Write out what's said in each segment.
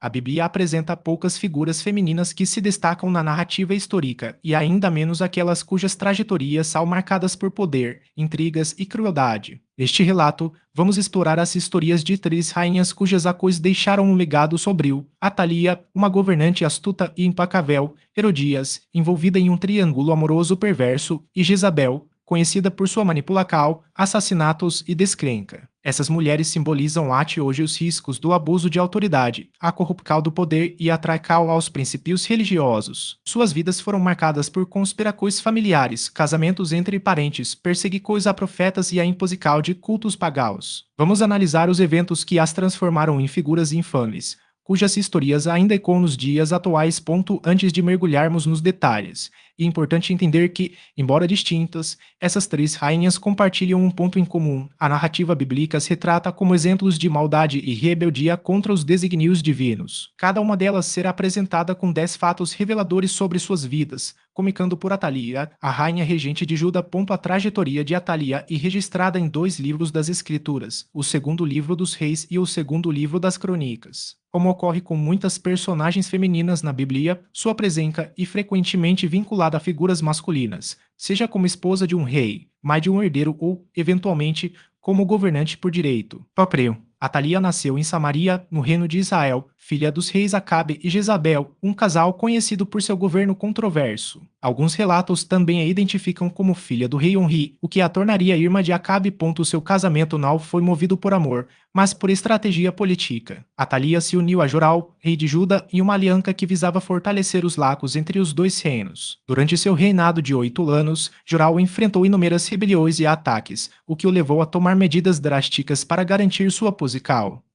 A Bíblia apresenta poucas figuras femininas que se destacam na narrativa histórica, e ainda menos aquelas cujas trajetórias são marcadas por poder, intrigas e crueldade. Neste relato, vamos explorar as histórias de três rainhas cujas ações deixaram um legado sombrio: Atalia, uma governante astuta e implacável; Herodias, envolvida em um triângulo amoroso perverso; e Jezabel, conhecida por sua manipulação, assassinatos e descrenca. Essas mulheres simbolizam até hoje os riscos do abuso de autoridade, a corrupção do poder e a traição aos princípios religiosos. Suas vidas foram marcadas por conspirações familiares, casamentos entre parentes, perseguições a profetas e a imposição de cultos pagãos. Vamos analisar os eventos que as transformaram em figuras infames, cujas histórias ainda ecoam nos dias atuais. Antes de mergulharmos nos detalhes, é importante entender que, embora distintas, essas três rainhas compartilham um ponto em comum: a narrativa bíblica as retrata como exemplos de maldade e rebeldia contra os desígnios divinos. Cada uma delas será apresentada com 10 fatos reveladores sobre suas vidas, começando por Atalia, a rainha regente de Judá. A trajetória de Atalia é registrada em 2 livros das Escrituras, o segundo livro dos Reis e o segundo livro das Crônicas. Como ocorre com muitas personagens femininas na Bíblia, sua presença é frequentemente vinculada a figuras masculinas, seja como esposa de um rei, mãe de um herdeiro ou, eventualmente, como governante por direito. Próprio. Atalia nasceu em Samaria, no reino de Israel, filha dos reis Acabe e Jezabel, um casal conhecido por seu governo controverso. Alguns relatos também a identificam como filha do rei Onri, o que a tornaria irmã de Acabe. Seu casamento não foi movido por amor, mas por estratégia política. Atalia se uniu a Joral, rei de Judá, em uma aliança que visava fortalecer os laços entre os dois reinos. Durante seu reinado de 8 anos, Joral enfrentou inúmeras rebeliões e ataques, o que o levou a tomar medidas drásticas para garantir sua posição.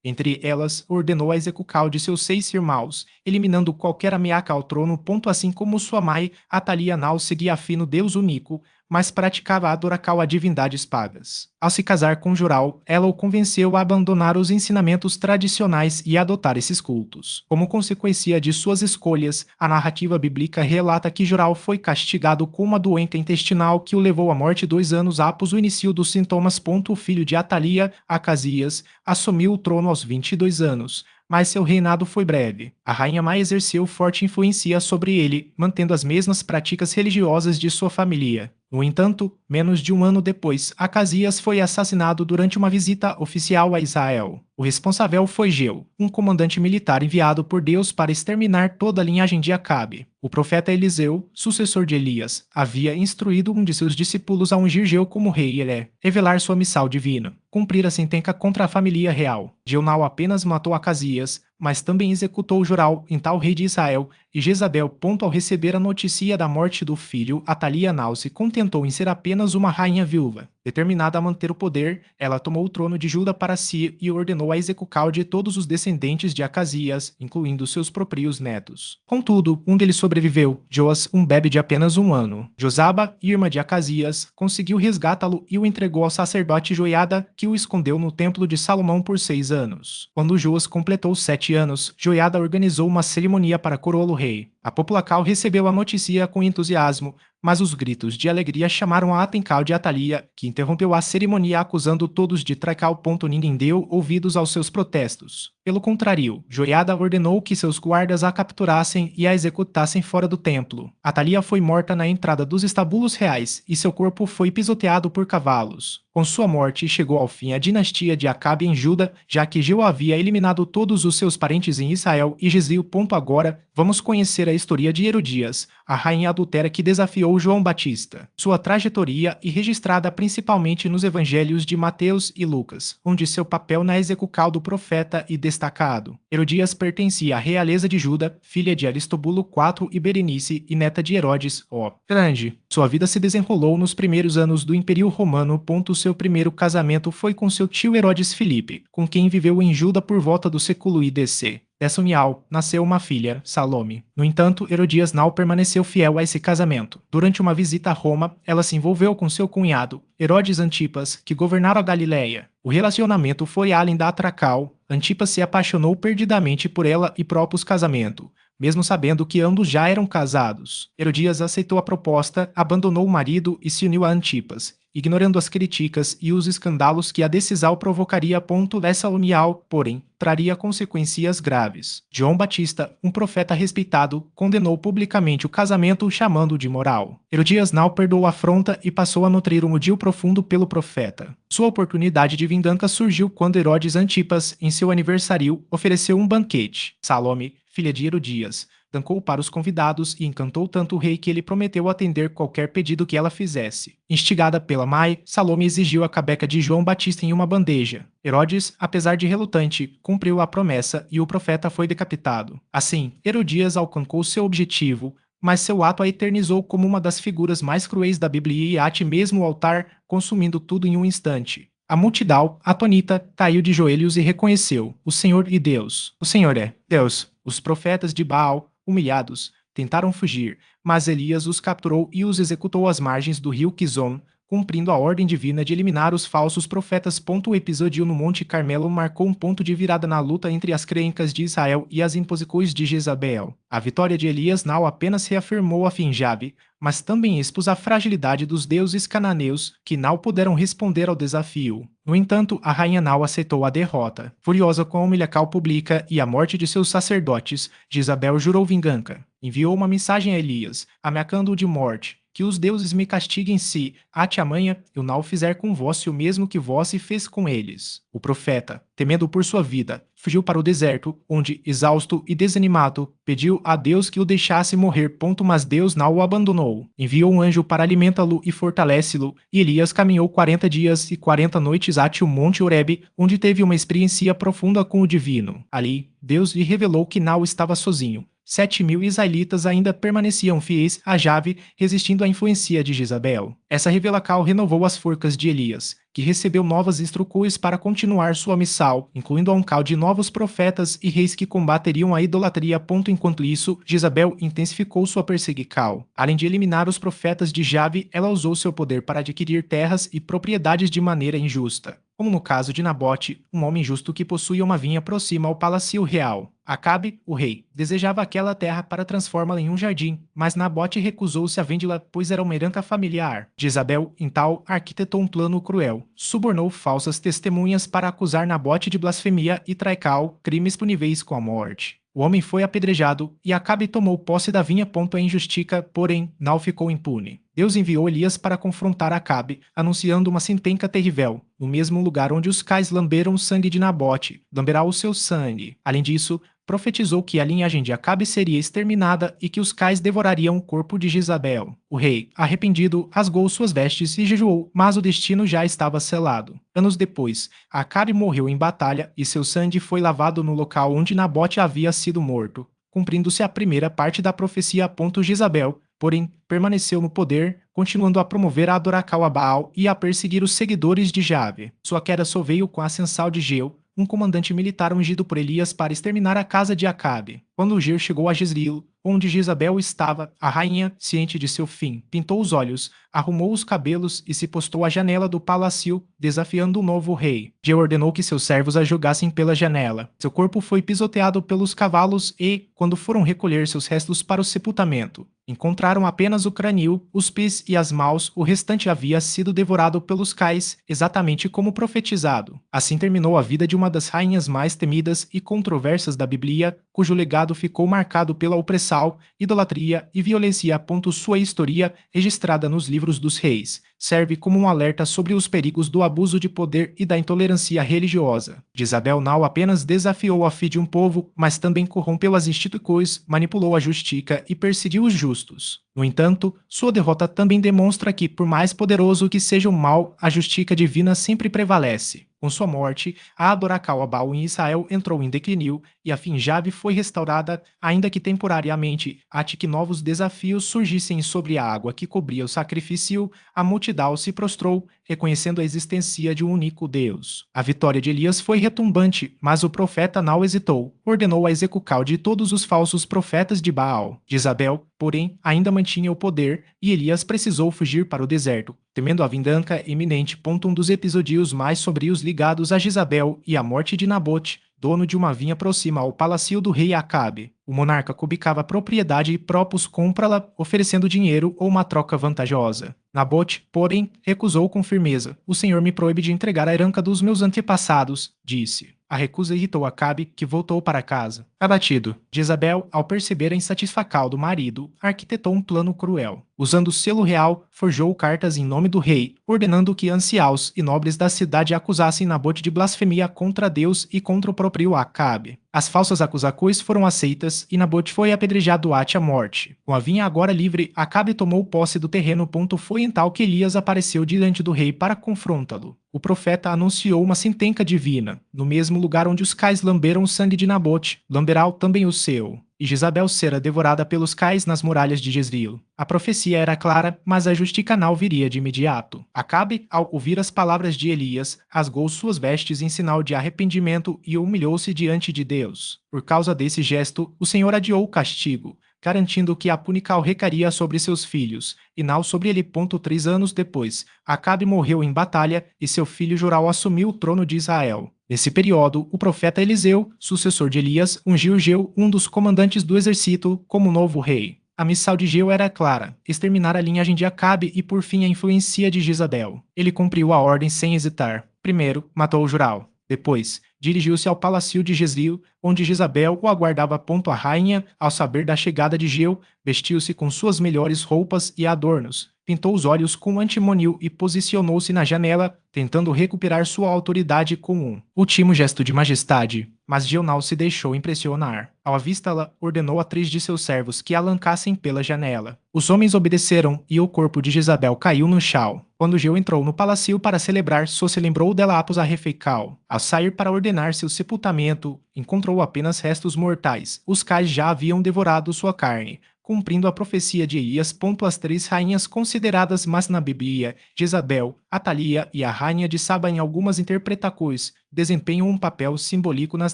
Entre elas, ordenou a execução de seus 6 irmãos, eliminando qualquer ameaça ao trono. Assim como sua mãe, Atalia não seguia fim no Deus único, mas praticava a adoração a divindades pagas. Ao se casar com Joral, ela o convenceu a abandonar os ensinamentos tradicionais e adotar esses cultos. Como consequência de suas escolhas, a narrativa bíblica relata que Joral foi castigado com uma doença intestinal que o levou à morte 2 anos após o início dos sintomas. O filho de Atalia, Acasias, assumiu o trono aos 22 anos, mas seu reinado foi breve. A rainha Má exerceu forte influência sobre ele, mantendo as mesmas práticas religiosas de sua família. No entanto, menos de um ano depois, Acasias foi assassinado durante uma visita oficial a Israel. O responsável foi Jeu, um comandante militar enviado por Deus para exterminar toda a linhagem de Acabe. O profeta Eliseu, sucessor de Elias, havia instruído um de seus discípulos a ungir Jeu como rei e revelar sua missão divina, cumprir a sentença contra a família real. Jeu não apenas matou Acasias, mas também executou Joral, então rei de Israel, e Jezabel. Ao receber a notícia da morte do filho, Atalia não se contentou em ser apenas uma rainha viúva. Determinada a manter o poder, ela tomou o trono de Judá para si e ordenou a execução de todos os descendentes de Acasias, incluindo seus próprios netos. Contudo, um deles sobreviveu, Joas, um bebê de apenas 1 ano. Josaba, irmã de Acasias, conseguiu resgatá-lo e o entregou ao sacerdote Joiada, que o escondeu no templo de Salomão por 6 anos. Quando Joas completou 7 anos, Joiada organizou uma cerimônia para coroá-lo rei. A população recebeu a notícia com entusiasmo, mas os gritos de alegria chamaram a atenção de Atalia, que interrompeu a cerimônia acusando todos de traição. Ninguém deu ouvidos aos seus protestos. Pelo contrário, Joiada ordenou que seus guardas a capturassem e a executassem fora do templo. Atalia foi morta na entrada dos estábulos reais e seu corpo foi pisoteado por cavalos. Com sua morte, chegou ao fim a dinastia de Acabe em Judá, já que Jeu havia eliminado todos os seus parentes em Israel e Jezreel. Agora, vamos conhecer a história de Herodias, a rainha adúltera que desafiou João Batista. Sua trajetória é registrada principalmente nos evangelhos de Mateus e Lucas, onde seu papel na execução do profeta é destacado. Herodias pertencia à realeza de Judá, filha de Aristobulo IV e Berenice e neta de Herodes o Grande. Sua vida se desenrolou nos primeiros anos do Império Romano. Seu primeiro casamento foi com seu tio Herodes Filipe, com quem viveu em Judá por volta do século IDC. Dessa união, nasceu uma filha, Salome. No entanto, Herodias não permaneceu fiel a esse casamento. Durante uma visita a Roma, ela se envolveu com seu cunhado, Herodes Antipas, que governara a Galileia. O relacionamento foi além da atracal. Antipas se apaixonou perdidamente por ela e propôs casamento, mesmo sabendo que ambos já eram casados. Herodias aceitou a proposta, abandonou o marido e se uniu a Antipas. ignorando as críticas e os escândalos que a decisão provocaria. Essa união, porém, traria consequências graves. João Batista, um profeta respeitado, condenou publicamente o casamento, chamando-o de imoral. Herodias não perdoou a afronta e passou a nutrir um ódio profundo pelo profeta. Sua oportunidade de vingança surgiu quando Herodes Antipas, em seu aniversário, ofereceu um banquete. Salome, filha de Herodias, dancou para os convidados e encantou tanto o rei que ele prometeu atender qualquer pedido que ela fizesse. Instigada pela mãe, Salome exigiu a cabeça de João Batista em uma bandeja. Herodes, apesar de relutante, cumpriu a promessa e o profeta foi decapitado. Assim, Herodias alcançou seu objetivo, mas seu ato a eternizou como uma das figuras mais cruéis da Bíblia e até mesmo o altar, consumindo tudo em um instante. A multidão, atônita, caiu de joelhos e reconheceu: o Senhor e Deus. O Senhor é Deus. Os profetas de Baal, humilhados, tentaram fugir, mas Elias os capturou e os executou às margens do rio Quizon, cumprindo a ordem divina de eliminar os falsos profetas. O episódio no Monte Carmelo marcou um ponto de virada na luta entre as crenças de Israel e as imposições de Jezabel. A vitória de Elias não apenas reafirmou a fé em Jabe, mas também expôs a fragilidade dos deuses cananeus, que não puderam responder ao desafio. No entanto, a rainha não aceitou a derrota. Furiosa com a humilhação pública e a morte de seus sacerdotes, Jezabel jurou vingança. Enviou uma mensagem a Elias, ameaçando-o de morte: que os deuses me castiguem se, até amanhã, eu não fizer com vós o mesmo que vós fez com eles. O profeta, temendo por sua vida, fugiu para o deserto, onde, exausto e desanimado, pediu a Deus que o deixasse morrer. Mas Deus não o abandonou. Enviou um anjo para alimentá-lo e fortalecê-lo, e Elias caminhou 40 dias e 40 noites até o Monte Horebe, onde teve uma experiência profunda com o divino. Ali, Deus lhe revelou que não estava sozinho. 7.000 israelitas ainda permaneciam fiéis a Jave, resistindo à influência de Jezabel. Essa revelação renovou as forças de Elias, que recebeu novas instruções para continuar sua missão, incluindo um call de novos profetas e reis que combateriam a idolatria. Enquanto isso, Jezabel intensificou sua perseguição. Além de eliminar os profetas de Jave, ela usou seu poder para adquirir terras e propriedades de maneira injusta, como no caso de Nabote, um homem justo que possuía uma vinha próxima ao palácio real. Acabe, o rei, desejava aquela terra para transformá-la em um jardim, mas Nabote recusou-se a vendê-la, pois era uma herança familiar. Jezabel, então, arquitetou um plano cruel. Subornou falsas testemunhas para acusar Nabote de blasfemia e traição, crimes puníveis com a morte. O homem foi apedrejado e Acabe tomou posse da vinha. A injustiça, porém, não ficou impune. Deus enviou Elias para confrontar Acabe, anunciando uma sentença terrível. No mesmo lugar onde os cães lamberam o sangue de Nabote, lamberá o seu sangue. Além disso, profetizou que a linhagem de Acabe seria exterminada e que os cães devorariam o corpo de Jezabel. O rei, arrependido, rasgou suas vestes e jejuou, mas o destino já estava selado. Anos depois, Acabe morreu em batalha e seu sangue foi lavado no local onde Nabote havia sido morto, cumprindo-se a primeira parte da profecia. Jezabel, porém, permaneceu no poder, continuando a promover a adoração a Baal e a perseguir os seguidores de Jave. Sua queda só veio com a ascensão de Geu, um comandante militar ungido por Elias para exterminar a casa de Acabe. Quando Geu chegou a Jezreel, onde Jezabel estava, a rainha, ciente de seu fim, pintou os olhos, arrumou os cabelos e se postou à janela do palácio, desafiando o novo rei. Geu ordenou que seus servos a jogassem pela janela. Seu corpo foi pisoteado pelos cavalos e, quando foram recolher seus restos para o sepultamento, encontraram apenas o crânio, os pés e as mãos. O restante havia sido devorado pelos cães, exatamente como profetizado. Assim terminou a vida de uma das rainhas mais temidas e controversas da Bíblia, cujo legado ficou marcado pela opressão, idolatria e violência. Sua história, registrada nos livros dos reis, serve como um alerta sobre os perigos do abuso de poder e da intolerância religiosa. Jezabel não apenas desafiou a fé de um povo, mas também corrompeu as instituições, manipulou a justiça e perseguiu os justos. No entanto, sua derrota também demonstra que, por mais poderoso que seja o mal, a justiça divina sempre prevalece. Com sua morte, a adoração a Baal em Israel entrou em declínio e a fé em Jave foi restaurada, ainda que temporariamente, até que novos desafios surgissem sobre a água que cobria o sacrifício. A multidão se prostrou, reconhecendo a existência de um único Deus. A vitória de Elias foi retumbante, mas o profeta não hesitou. Ordenou a execução de todos os falsos profetas de Baal. Jezabel, porém, ainda mantinha o poder e Elias precisou fugir para o deserto, temendo a vingança iminente. Um dos episódios mais sombrios ligados a Jezabel e a morte de Nabote, dono de uma vinha próxima ao palácio do rei Acabe. O monarca cubicava a propriedade e propôs comprá-la, oferecendo dinheiro ou uma troca vantajosa. Nabote, porém, recusou com firmeza. O senhor me proíbe de entregar a herança dos meus antepassados, disse. A recusa irritou Acabe, que voltou para casa. Abatido, Jezabel, ao perceber a insatisfação do marido, arquitetou um plano cruel. Usando o selo real, forjou cartas em nome do rei, ordenando que anciãos e nobres da cidade acusassem Nabote de blasfemia contra Deus e contra o próprio Acabe. As falsas acusações foram aceitas e Nabote foi apedrejado até a morte. Com a vinha agora livre, Acabe tomou posse do terreno. Foi então que Elias apareceu diante do rei para confrontá-lo. O profeta anunciou uma sentença divina. No mesmo lugar onde os cães lamberam o sangue de Nabote, lamberá também o seu. E Jezabel será devorada pelos cães nas muralhas de Jezreel. A profecia era clara, mas a justiça não viria de imediato. Acabe, ao ouvir as palavras de Elias, rasgou suas vestes em sinal de arrependimento e humilhou-se diante de Deus. Por causa desse gesto, o Senhor adiou o castigo, garantindo que a punição recaria sobre seus filhos, e não sobre ele. 3 anos depois, Acabe morreu em batalha e seu filho Joral assumiu o trono de Israel. Nesse período, o profeta Eliseu, sucessor de Elias, ungiu Jeu, um dos comandantes do exército, como novo rei. A missão de Jeu era clara: exterminar a linhagem de Acabe e, por fim, a influência de Jezabel. Ele cumpriu a ordem sem hesitar. Primeiro, matou Joral. Depois, dirigiu-se ao palácio de Jezreel, onde Jezabel o aguardava. A rainha, ao saber da chegada de Jeu, vestiu-se com suas melhores roupas e adornos, pintou os olhos com antimonil e posicionou-se na janela, tentando recuperar sua autoridade com um último gesto de majestade. Mas Jeu não se deixou impressionar. Ao avistá-la, ordenou a 3 de seus servos que a lançassem pela janela. Os homens obedeceram e o corpo de Jezabel caiu no chão. Quando Jeu entrou no palácio para celebrar, só se lembrou dela após a refeição. Ao sair para ordenar seu sepultamento, encontrou apenas restos mortais. Os cães já haviam devorado sua carne, cumprindo a profecia de Elias. As 3 rainhas consideradas mais na Bíblia, Jezabel, Atalia e a rainha de Saba, em algumas interpretações, desempenham um papel simbólico nas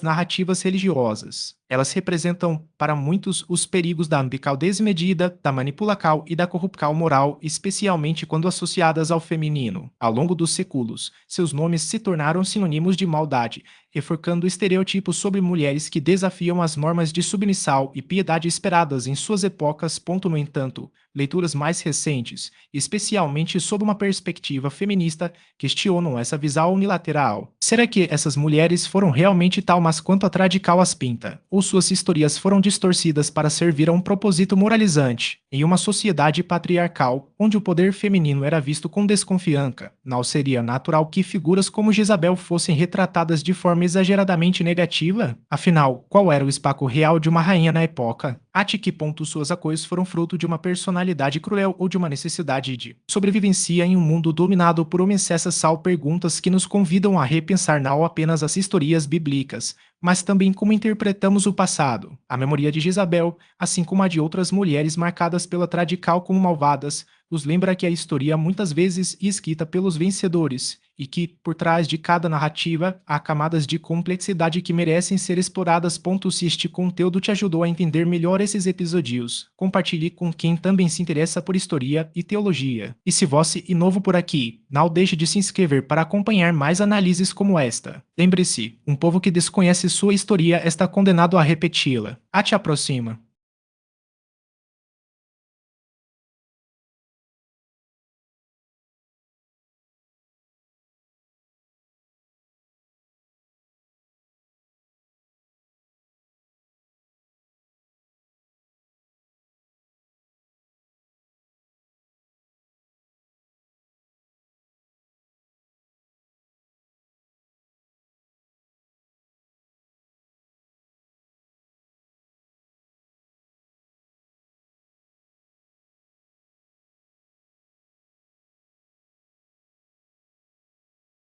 narrativas religiosas. Elas representam, para muitos, os perigos da ambição desmedida, da manipulação e da corrupção moral, especialmente quando associadas ao feminino. Ao longo dos séculos, seus nomes se tornaram sinônimos de maldade, reforçando estereotipos sobre mulheres que desafiam as normas de submissão e piedade esperadas em suas épocas. No entanto, leituras mais recentes, especialmente sob uma perspectiva feminista, questionam essa visão unilateral. Será que essas mulheres foram realmente tal mas quanto a tradical as pinta? Ou suas histórias foram distorcidas para servir a um propósito moralizante? Em uma sociedade patriarcal, onde o poder feminino era visto com desconfiança, não seria natural que figuras como Jezabel fossem retratadas de forma exageradamente negativa? Afinal, qual era o espaço real de uma rainha na época? Até que ponto suas ações foram fruto de uma personalidade cruel ou de uma necessidade de sobrevivência em um mundo dominado por homens? Essas são perguntas que nos convidam a repensar não apenas as histórias bíblicas, mas também como interpretamos o passado. A memória de Jezabel, assim como a de outras mulheres marcadas pela tradição como malvadas, nos lembra que a história muitas vezes é escrita pelos vencedores e que, por trás de cada narrativa, há camadas de complexidade que merecem ser exploradas. Se este conteúdo te ajudou a entender melhor esses episódios, compartilhe com quem também se interessa por história e teologia. E se você é novo por aqui, não deixe de se inscrever para acompanhar mais análises como esta. Lembre-se, um povo que desconhece sua história está condenado a repeti-la. Até a próxima!